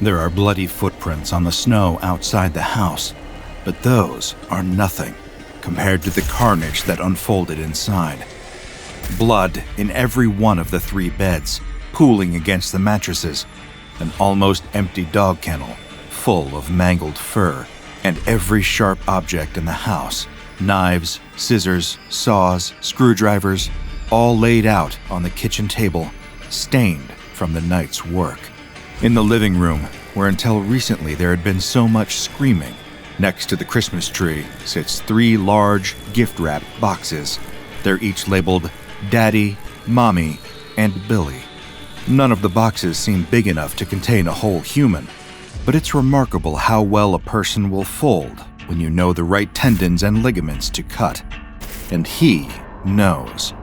There are bloody footprints on the snow outside the house, but those are nothing compared to the carnage that unfolded inside. Blood in every one of the 3 beds, pooling against the mattresses, an almost empty dog kennel full of mangled fur, and every sharp object in the house, knives, scissors, saws, screwdrivers, all laid out on the kitchen table, stained from the night's work. In the living room, where until recently there had been so much screaming, next to the Christmas tree sits 3 large gift-wrapped boxes. They're each labeled Daddy, Mommy, and Billy. None of the boxes seem big enough to contain a whole human, but it's remarkable how well a person will fold when you know the right tendons and ligaments to cut. And he knows.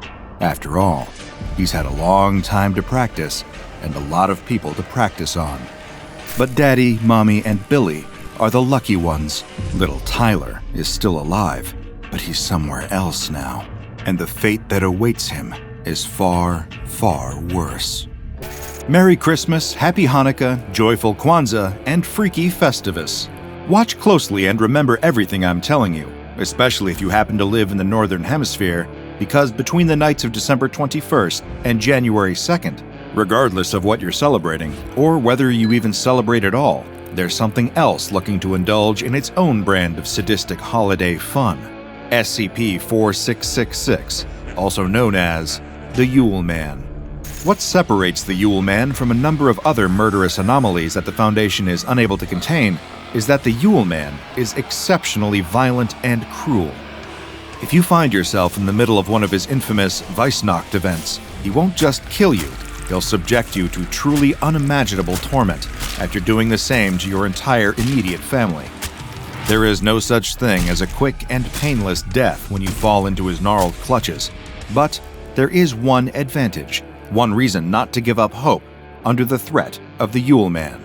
After all, he's had a long time to practice and a lot of people to practice on. But Daddy, Mommy, and Billy are the lucky ones. Little Tyler is still alive, but he's somewhere else now, and the fate that awaits him is far, far worse. Merry Christmas, Happy Hanukkah, Joyful Kwanzaa, and Freaky Festivus. Watch closely and remember everything I'm telling you, especially if you happen to live in the Northern Hemisphere, because between the nights of December 21st and January 2nd, regardless of what you're celebrating, or whether you even celebrate at all, there's something else looking to indulge in its own brand of sadistic holiday fun. SCP-4666, also known as the Yule Man. What separates the Yule Man from a number of other murderous anomalies that the Foundation is unable to contain is that the Yule Man is exceptionally violent and cruel. If you find yourself in the middle of one of his infamous Weissnacht Events, he won't just kill you, he'll subject you to truly unimaginable torment after doing the same to your entire immediate family. There is no such thing as a quick and painless death when you fall into his gnarled clutches, but there is one advantage, one reason not to give up hope under the threat of the Yule Man.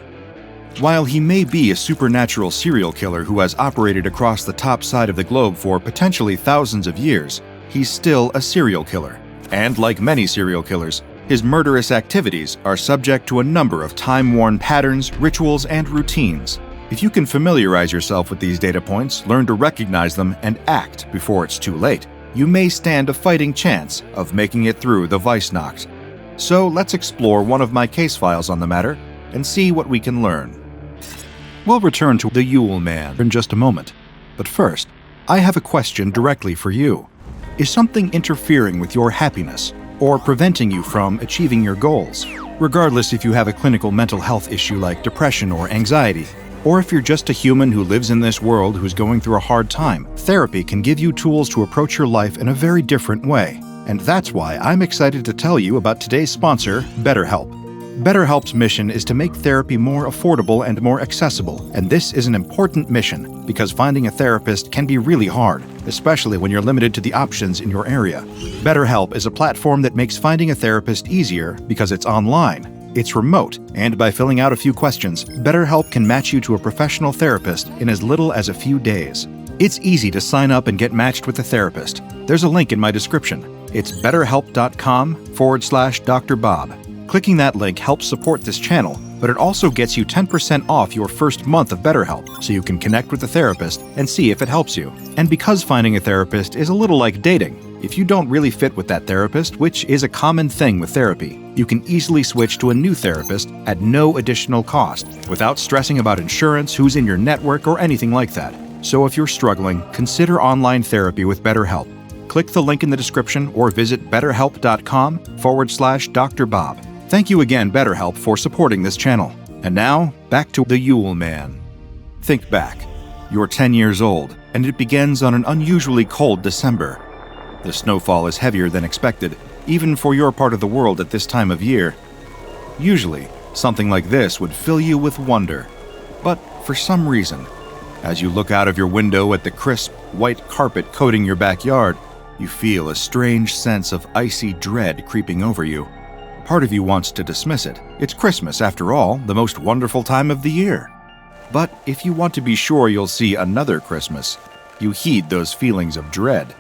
While he may be a supernatural serial killer who has operated across the top side of the globe for potentially thousands of years, he's still a serial killer. And like many serial killers, his murderous activities are subject to a number of time-worn patterns, rituals, and routines. If you can familiarize yourself with these data points, learn to recognize them, and act before it's too late, you may stand a fighting chance of making it through the Weissnacht. So let's explore one of my case files on the matter and see what we can learn. We'll return to the Yule Man in just a moment, but first, I have a question directly for you. Is something interfering with your happiness or preventing you from achieving your goals? Regardless if you have a clinical mental health issue like depression or anxiety, or if you're just a human who lives in this world who's going through a hard time, therapy can give you tools to approach your life in a very different way. And that's why I'm excited to tell you about today's sponsor, BetterHelp. BetterHelp's mission is to make therapy more affordable and more accessible, and this is an important mission because finding a therapist can be really hard, especially when you're limited to the options in your area. BetterHelp is a platform that makes finding a therapist easier because it's online, it's remote, and by filling out a few questions, BetterHelp can match you to a professional therapist in as little as a few days. It's easy to sign up and get matched with a therapist. There's a link in my description. It's betterhelp.com/DrBob. Clicking that link helps support this channel, but it also gets you 10% off your first month of BetterHelp, so you can connect with the therapist and see if it helps you. And because finding a therapist is a little like dating, if you don't really fit with that therapist, which is a common thing with therapy, you can easily switch to a new therapist at no additional cost, without stressing about insurance, who's in your network, or anything like that. So if you're struggling, consider online therapy with BetterHelp. Click the link in the description or visit betterhelp.com/DrBob. Thank you again, BetterHelp, for supporting this channel. And now, back to the Yule Man. Think back. You're 10 years old, and it begins on an unusually cold December. The snowfall is heavier than expected, even for your part of the world at this time of year. Usually, something like this would fill you with wonder. But for some reason, as you look out of your window at the crisp, white carpet coating your backyard, you feel a strange sense of icy dread creeping over you. Part of you wants to dismiss it. It's Christmas, after all, the most wonderful time of the year. But if you want to be sure you'll see another Christmas, you heed those feelings of dread.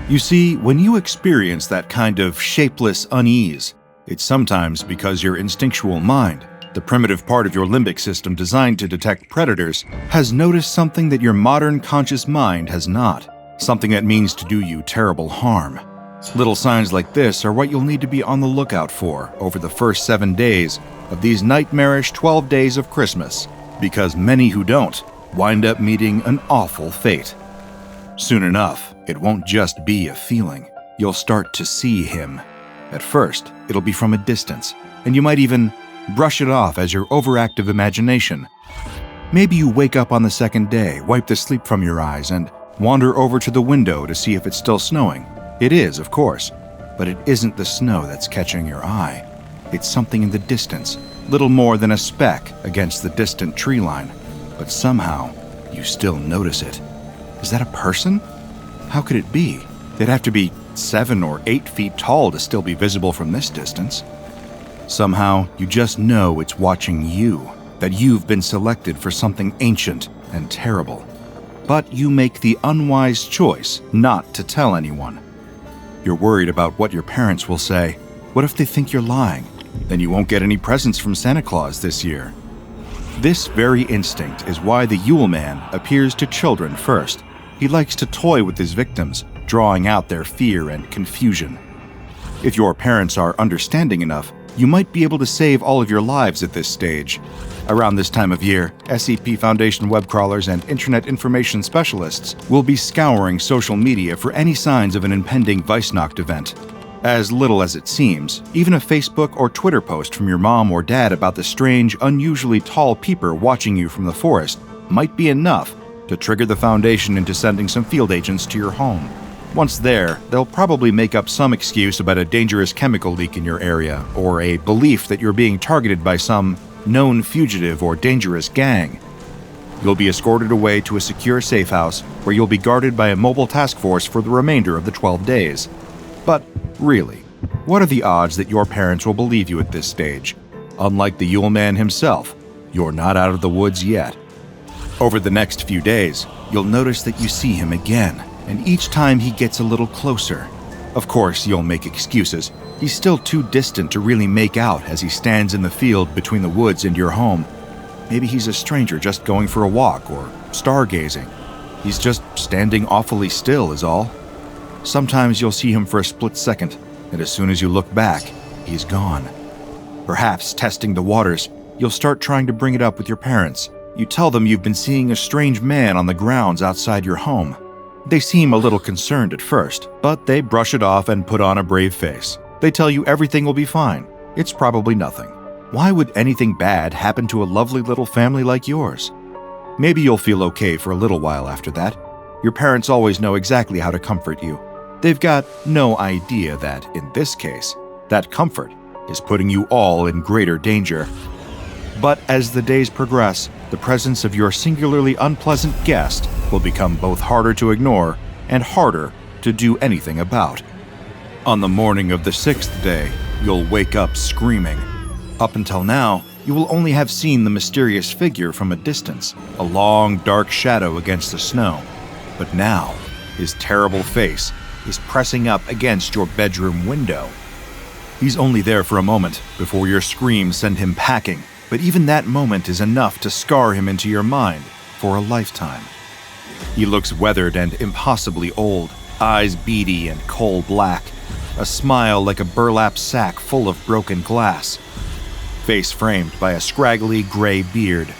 You see, when you experience that kind of shapeless unease, it's sometimes because your instinctual mind, The primitive part of your limbic system designed to detect predators has noticed something that your modern conscious mind has not, something that means to do you terrible harm. Little signs like this are what you'll need to be on the lookout for over the first 7 days of these nightmarish 12 days of Christmas, because many who don't wind up meeting an awful fate. Soon enough, it won't just be a feeling. You'll start to see him. At first, it'll be from a distance, and you might even brush it off as your overactive imagination. Maybe you wake up on the second day, wipe the sleep from your eyes, and wander over to the window to see if it's still snowing. It is, of course, but it isn't the snow that's catching your eye. It's something in the distance, little more than a speck against the distant tree line, but somehow you still notice it. Is that a person? How could it be? They'd have to be 7 or 8 feet tall to still be visible from this distance. Somehow you just know it's watching you, that you've been selected for something ancient and terrible. But you make the unwise choice not to tell anyone. You're worried about what your parents will say. What if they think you're lying? Then you won't get any presents from Santa Claus this year. This very instinct is why the Yule Man appears to children first. He likes to toy with his victims, drawing out their fear and confusion. If your parents are understanding enough, you might be able to save all of your lives at this stage. Around this time of year, SCP Foundation web crawlers and internet information specialists will be scouring social media for any signs of an impending Weissnacht event. As little as it seems, even a Facebook or Twitter post from your mom or dad about the strange, unusually tall peeper watching you from the forest might be enough to trigger the Foundation into sending some field agents to your home. Once there, they'll probably make up some excuse about a dangerous chemical leak in your area, or a belief that you're being targeted by some known fugitive or dangerous gang. You'll be escorted away to a secure safe house where you'll be guarded by a mobile task force for the remainder of the 12 days. But really, what are the odds that your parents will believe you at this stage? Unlike the Yule Man himself, you're not out of the woods yet. Over the next few days, you'll notice that you see him again, and each time he gets a little closer. Of course, you'll make excuses. He's still too distant to really make out as he stands in the field between the woods and your home. Maybe he's a stranger just going for a walk or stargazing. He's just standing awfully still is all. Sometimes you'll see him for a split second, and as soon as you look back, he's gone. Perhaps testing the waters, you'll start trying to bring it up with your parents. You tell them you've been seeing a strange man on the grounds outside your home. They seem a little concerned at first, but they brush it off and put on a brave face. They tell you everything will be fine. It's probably nothing. Why would anything bad happen to a lovely little family like yours? Maybe you'll feel okay for a little while after that. Your parents always know exactly how to comfort you. They've got no idea that, in this case, that comfort is putting you all in greater danger. But as the days progress, the presence of your singularly unpleasant guest will become both harder to ignore and harder to do anything about. On the morning of the 6th day, you'll wake up screaming. Up until now, you will only have seen the mysterious figure from a distance, a long, dark shadow against the snow. But now, his terrible face is pressing up against your bedroom window. He's only there for a moment before your screams send him packing, but even that moment is enough to scar him into your mind for a lifetime. He looks weathered and impossibly old, eyes beady and coal black, a smile like a burlap sack full of broken glass, face framed by a scraggly gray beard.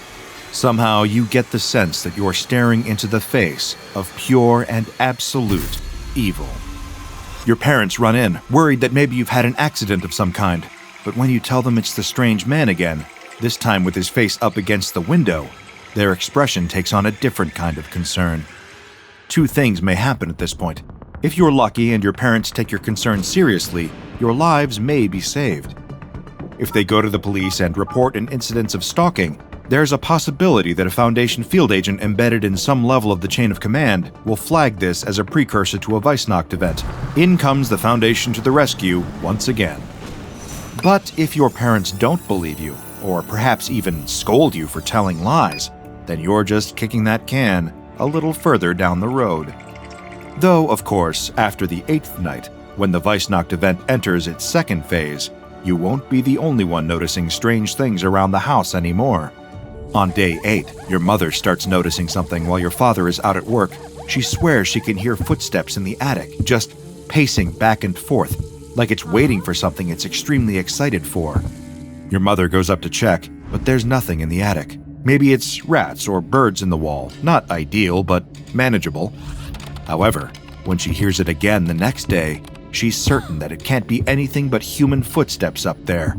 Somehow you get the sense that you're staring into the face of pure and absolute evil. Your parents run in, worried that maybe you've had an accident of some kind, but when you tell them it's the strange man again, this time with his face up against the window, their expression takes on a different kind of concern. Two things may happen at this point. If you're lucky and your parents take your concern seriously, your lives may be saved. If they go to the police and report an incident of stalking, there's a possibility that a Foundation field agent embedded in some level of the chain of command will flag this as a precursor to a Weissnacht event. In comes the Foundation to the rescue once again. But if your parents don't believe you, or perhaps even scold you for telling lies, then you're just kicking that can a little further down the road. Though, of course, after the 8th night, when the Weissnacht event enters its second phase, you won't be the only one noticing strange things around the house anymore. On day 8, your mother starts noticing something while your father is out at work. She swears she can hear footsteps in the attic, just pacing back and forth, like it's waiting for something it's extremely excited for. Your mother goes up to check, but there's nothing in the attic. Maybe it's rats or birds in the wall. Not ideal, but manageable. However, when she hears it again the next day, she's certain that it can't be anything but human footsteps up there.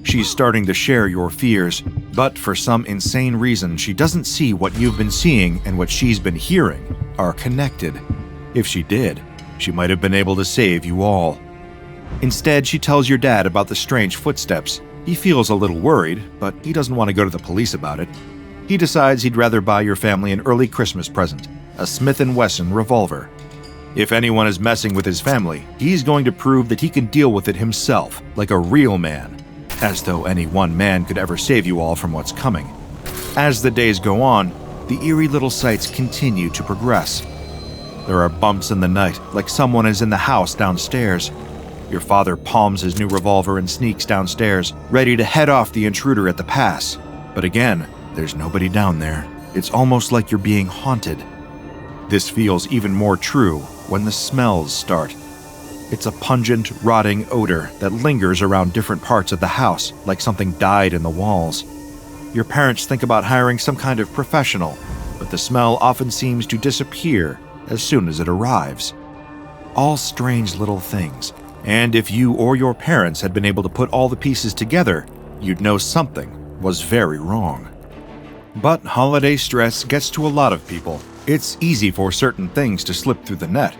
She's starting to share your fears, but for some insane reason, she doesn't see what you've been seeing and what she's been hearing are connected. If she did, she might have been able to save you all. Instead, she tells your dad about the strange footsteps. He feels a little worried, but he doesn't want to go to the police about it. He decides he'd rather buy your family an early Christmas present, a Smith & Wesson revolver. If anyone is messing with his family, he's going to prove that he can deal with it himself, like a real man. As though any one man could ever save you all from what's coming. As the days go on, the eerie little sights continue to progress. There are bumps in the night, like someone is in the house downstairs. Your father palms his new revolver and sneaks downstairs, ready to head off the intruder at the pass. But again, there's nobody down there. It's almost like you're being haunted. This feels even more true when the smells start. It's a pungent, rotting odor that lingers around different parts of the house, like something died in the walls. Your parents think about hiring some kind of professional, but the smell often seems to disappear as soon as it arrives. All strange little things, and if you or your parents had been able to put all the pieces together, you'd know something was very wrong. But holiday stress gets to a lot of people. It's easy for certain things to slip through the net.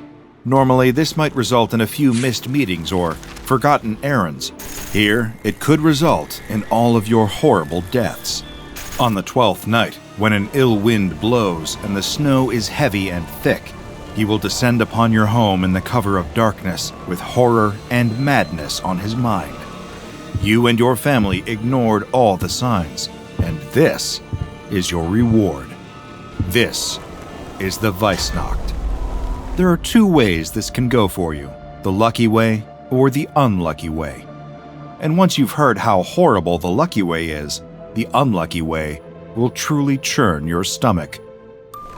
Normally, this might result in a few missed meetings or forgotten errands. Here, it could result in all of your horrible deaths. On the 12th night, when an ill wind blows and the snow is heavy and thick, he will descend upon your home in the cover of darkness with horror and madness on his mind. You and your family ignored all the signs, and this is your reward. This is the Weissnacht. There are 2 ways this can go for you, the lucky way or the unlucky way. And once you've heard how horrible the lucky way is, the unlucky way will truly churn your stomach.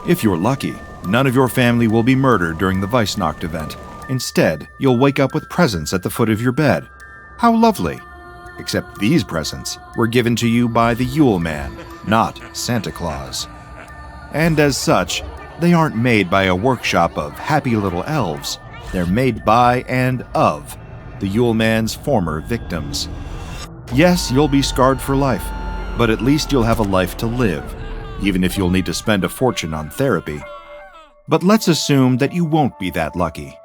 If you're lucky, none of your family will be murdered during the Weissnacht event. Instead, you'll wake up with presents at the foot of your bed. How lovely! Except these presents were given to you by the Yule Man, not Santa Claus. And as such, they aren't made by a workshop of happy little elves. They're made by and of the Yule Man's former victims. Yes, you'll be scarred for life, but at least you'll have a life to live, even if you'll need to spend a fortune on therapy. But let's assume that you won't be that lucky.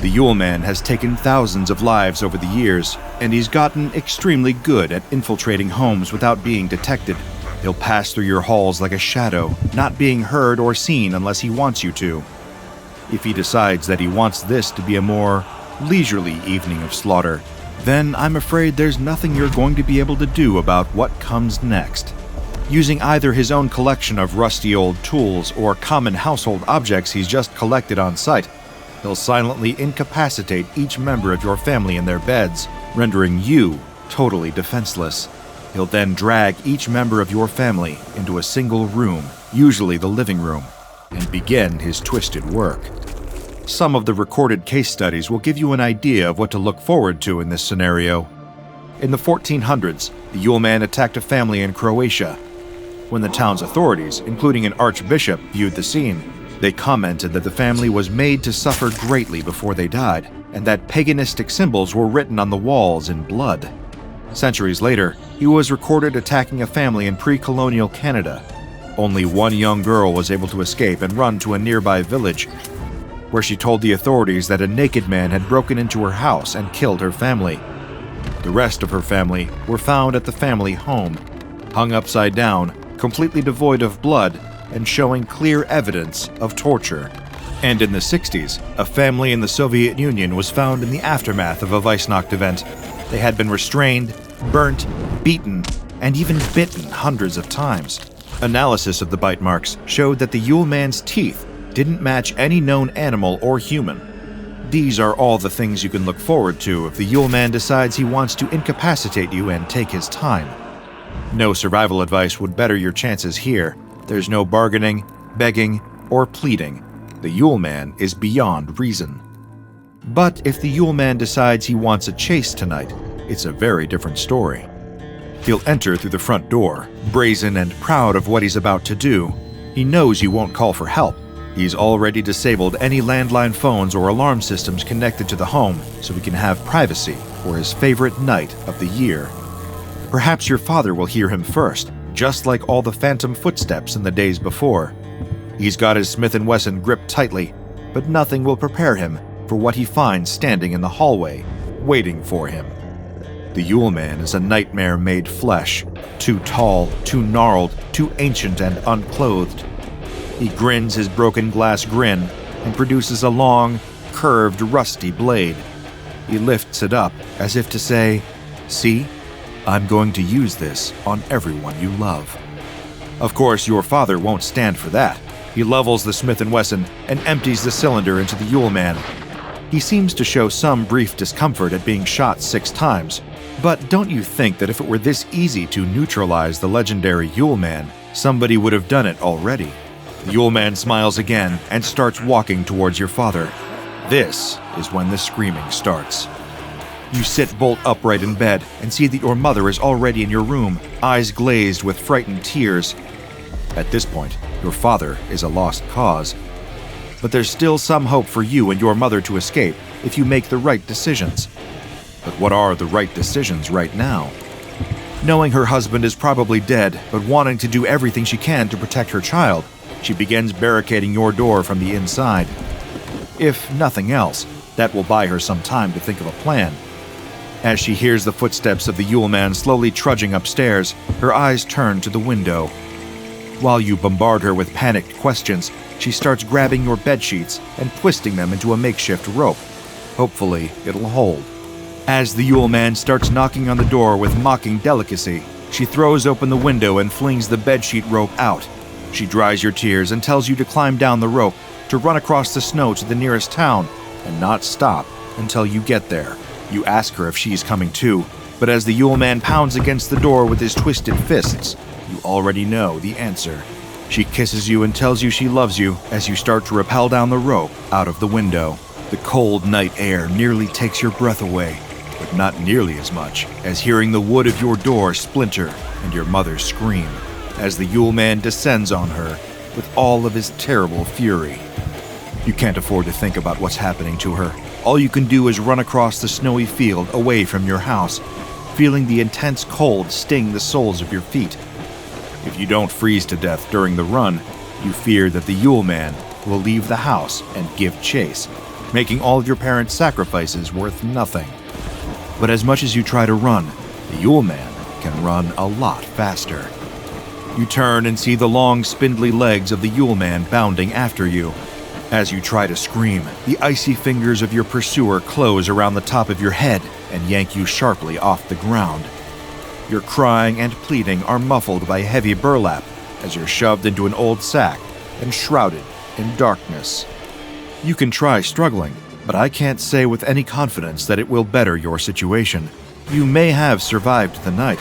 The Yule Man has taken thousands of lives over the years, and he's gotten extremely good at infiltrating homes without being detected. He'll pass through your halls like a shadow, not being heard or seen unless he wants you to. If he decides that he wants this to be a more leisurely evening of slaughter, then I'm afraid there's nothing you're going to be able to do about what comes next. Using either his own collection of rusty old tools or common household objects he's just collected on site, he'll silently incapacitate each member of your family in their beds, rendering you totally defenseless. He'll then drag each member of your family into a single room, usually the living room, and begin his twisted work. Some of the recorded case studies will give you an idea of what to look forward to in this scenario. In the 1400s, the Yule Man attacked a family in Croatia. When the town's authorities, including an archbishop, viewed the scene, they commented that the family was made to suffer greatly before they died, and that paganistic symbols were written on the walls in blood. Centuries later, he was recorded attacking a family in pre-colonial Canada. Only one young girl was able to escape and run to a nearby village, where she told the authorities that a naked man had broken into her house and killed her family. The rest of her family were found at the family home, hung upside down, completely devoid of blood, and showing clear evidence of torture. And in the 60s, a family in the Soviet Union was found in the aftermath of a Weissnacht event. They had been restrained, burnt, beaten, and even bitten hundreds of times. Analysis of the bite marks showed that the Yule Man's teeth didn't match any known animal or human. These are all the things you can look forward to if the Yule Man decides he wants to incapacitate you and take his time. No survival advice would better your chances here. There's no bargaining, begging, or pleading. The Yule Man is beyond reason. But if the Yule Man decides he wants a chase tonight, it's a very different story. He'll enter through the front door, brazen and proud of what he's about to do. He knows you won't call for help. He's already disabled any landline phones or alarm systems connected to the home so he can have privacy for his favorite night of the year. Perhaps your father will hear him first, just like all the phantom footsteps in the days before. He's got his Smith & Wesson gripped tightly, but nothing will prepare him for what he finds standing in the hallway, waiting for him. The Yule Man is a nightmare made flesh, too tall, too gnarled, too ancient and unclothed. He grins his broken glass grin and produces a long, curved, rusty blade. He lifts it up as if to say, "See, I'm going to use this on everyone you love." Of course, your father won't stand for that. He levels the Smith & Wesson and empties the cylinder into the Yule Man. He seems to show some brief discomfort at being shot 6 times, but don't you think that if it were this easy to neutralize the legendary Yule Man, somebody would have done it already? The Yule Man smiles again and starts walking towards your father. This is when the screaming starts. You sit bolt upright in bed and see that your mother is already in your room, eyes glazed with frightened tears. At this point, your father is a lost cause. But there's still some hope for you and your mother to escape if you make the right decisions. But what are the right decisions right now? Knowing her husband is probably dead, but wanting to do everything she can to protect her child, she begins barricading your door from the inside. If nothing else, that will buy her some time to think of a plan. As she hears the footsteps of the Yule Man slowly trudging upstairs, her eyes turn to the window. While you bombard her with panicked questions, she starts grabbing your bedsheets and twisting them into a makeshift rope. Hopefully, it'll hold. As the Yule Man starts knocking on the door with mocking delicacy, she throws open the window and flings the bedsheet rope out. She dries your tears and tells you to climb down the rope, to run across the snow to the nearest town, and not stop until you get there. You ask her if she's coming too, but as the Yule Man pounds against the door with his twisted fists, you already know the answer. She kisses you and tells you she loves you as you start to rappel down the rope out of the window. The cold night air nearly takes your breath away, but not nearly as much as hearing the wood of your door splinter and your mother scream as the Yule Man descends on her with all of his terrible fury. You can't afford to think about what's happening to her. All you can do is run across the snowy field away from your house, feeling the intense cold sting the soles of your feet. If you don't freeze to death during the run, you fear that the Yule Man will leave the house and give chase, making all of your parents' sacrifices worth nothing. But as much as you try to run, the Yule Man can run a lot faster. You turn and see the long, spindly legs of the Yule Man bounding after you. As you try to scream, the icy fingers of your pursuer close around the top of your head and yank you sharply off the ground. Your crying and pleading are muffled by heavy burlap as you're shoved into an old sack and shrouded in darkness. You can try struggling, but I can't say with any confidence that it will better your situation. You may have survived the night,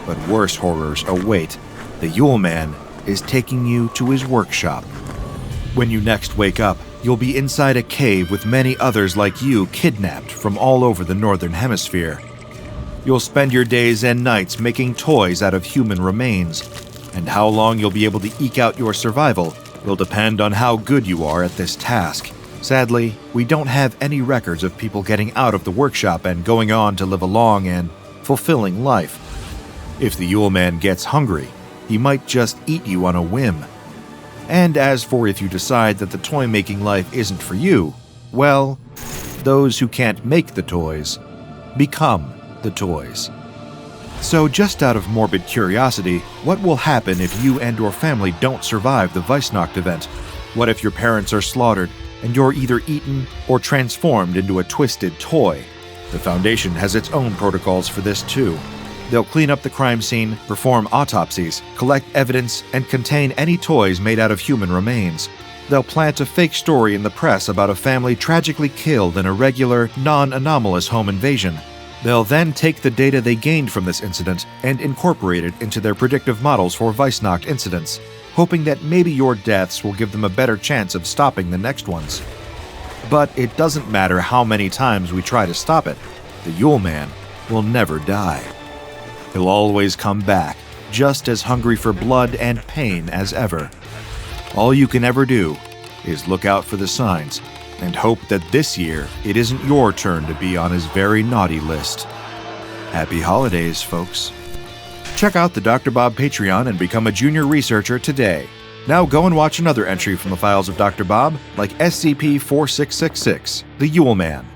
but worse horrors await. The Yule Man is taking you to his workshop. When you next wake up, you'll be inside a cave with many others like you kidnapped from all over the Northern Hemisphere. You'll spend your days and nights making toys out of human remains, and how long you'll be able to eke out your survival will depend on how good you are at this task. Sadly, we don't have any records of people getting out of the workshop and going on to live a long and fulfilling life. If the Yule Man gets hungry, he might just eat you on a whim. And as for if you decide that the toy-making life isn't for you, well, those who can't make the toys become the toys. So just out of morbid curiosity, what will happen if you and your family don't survive the Weissnacht event? What if your parents are slaughtered and you're either eaten or transformed into a twisted toy? The Foundation has its own protocols for this too. They'll clean up the crime scene, perform autopsies, collect evidence, and contain any toys made out of human remains. they'll plant a fake story in the press about a family tragically killed in a regular, non-anomalous home invasion. They'll then take the data they gained from this incident and incorporate it into their predictive models for Weissnacht incidents, hoping that maybe your deaths will give them a better chance of stopping the next ones. But it doesn't matter how many times we try to stop it, the Yule Man will never die. He'll always come back, just as hungry for blood and pain as ever. All you can ever do is look out for the signs and hope that this year it isn't your turn to be on his very naughty list. Happy holidays, folks. Check out the DrBob Patreon and become a junior researcher today. Now go and watch another entry from the files of DrBob, like SCP-4666 The Yule Man.